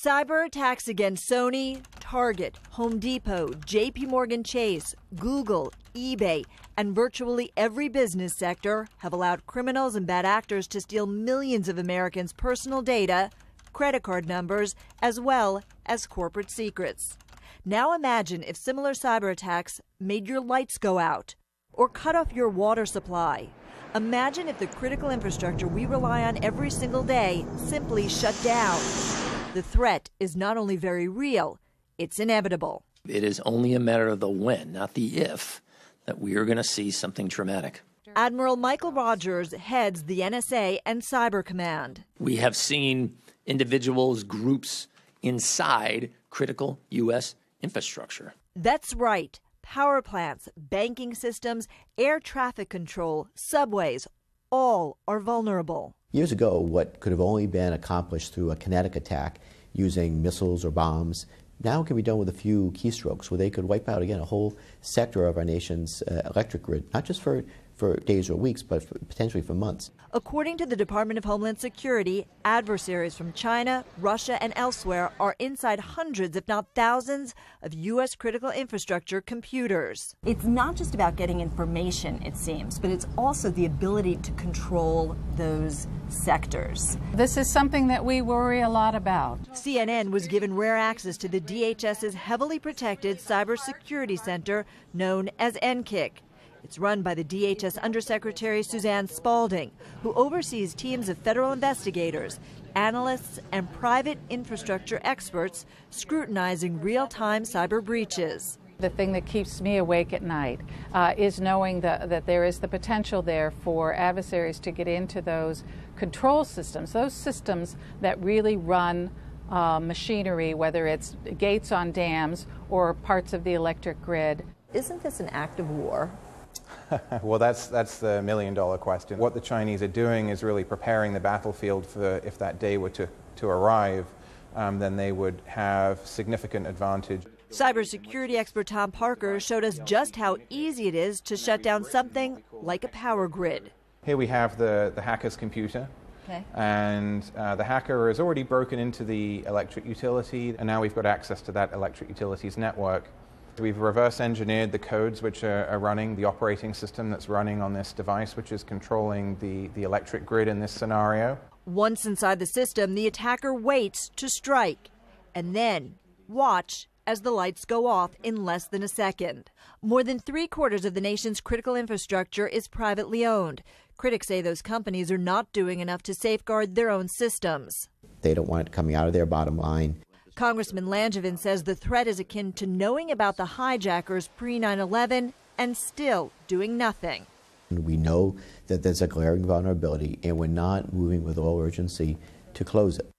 Cyber attacks against Sony, Target, Home Depot, JP Morgan Chase, Google, eBay, and virtually every business sector have allowed criminals and bad actors to steal millions of Americans' personal data, credit card numbers, as well as corporate secrets. Now imagine if similar cyber attacks made your lights go out or cut off your water supply. Imagine if the critical infrastructure we rely on every single day simply shut down. The threat is not only very real, it's inevitable. It is only a matter of the when, not the if, that we are going to see something traumatic. Admiral Michael Rogers heads the NSA and Cyber Command. We have seen individuals, groups inside critical U.S. infrastructure. That's right. Power plants, banking systems, air traffic control, subways, all are vulnerable. Years ago, what could have only been accomplished through a kinetic attack using missiles or bombs now can be done with a few keystrokes, where they could wipe out, again, a whole sector of our nation's electric grid, not just for days or weeks, but potentially for months. According to the Department of Homeland Security, adversaries from China, Russia, and elsewhere are inside hundreds, if not thousands, of U.S. critical infrastructure computers. It's not just about getting information, it seems, but it's also the ability to control those sectors. This is something that we worry a lot about. CNN was given rare access to the DHS's heavily protected cybersecurity center known as NCCIC. It's run by the DHS Undersecretary Suzanne Spalding, who oversees teams of federal investigators, analysts, and private infrastructure experts scrutinizing real-time cyber breaches. The thing that keeps me awake at night is knowing that there is the potential there for adversaries to get into those control systems, those systems that really run machinery, whether it's gates on dams or parts of the electric grid. Isn't this an act of war? Well, that's the million-dollar question. What the Chinese are doing is really preparing the battlefield for if that day were to arrive, then they would have significant advantage. Cybersecurity expert Tom Parker showed us just how easy it is to shut down something like a power grid. Here we have the hacker's computer. Okay. And the hacker has already broken into the electric utility, and now we've got access to that electric utility's network. We've reverse engineered the codes which are running, the operating system that's running on this device, which is controlling the electric grid in this scenario. Once inside the system, the attacker waits to strike, and then watch as the lights go off in less than a second. More than 3/4 of the nation's critical infrastructure is privately owned. Critics say those companies are not doing enough to safeguard their own systems. They don't want it coming out of their bottom line. Congressman Langevin says the threat is akin to knowing about the hijackers pre-9/11 and still doing nothing. We know that there's a glaring vulnerability, and we're not moving with all urgency to close it.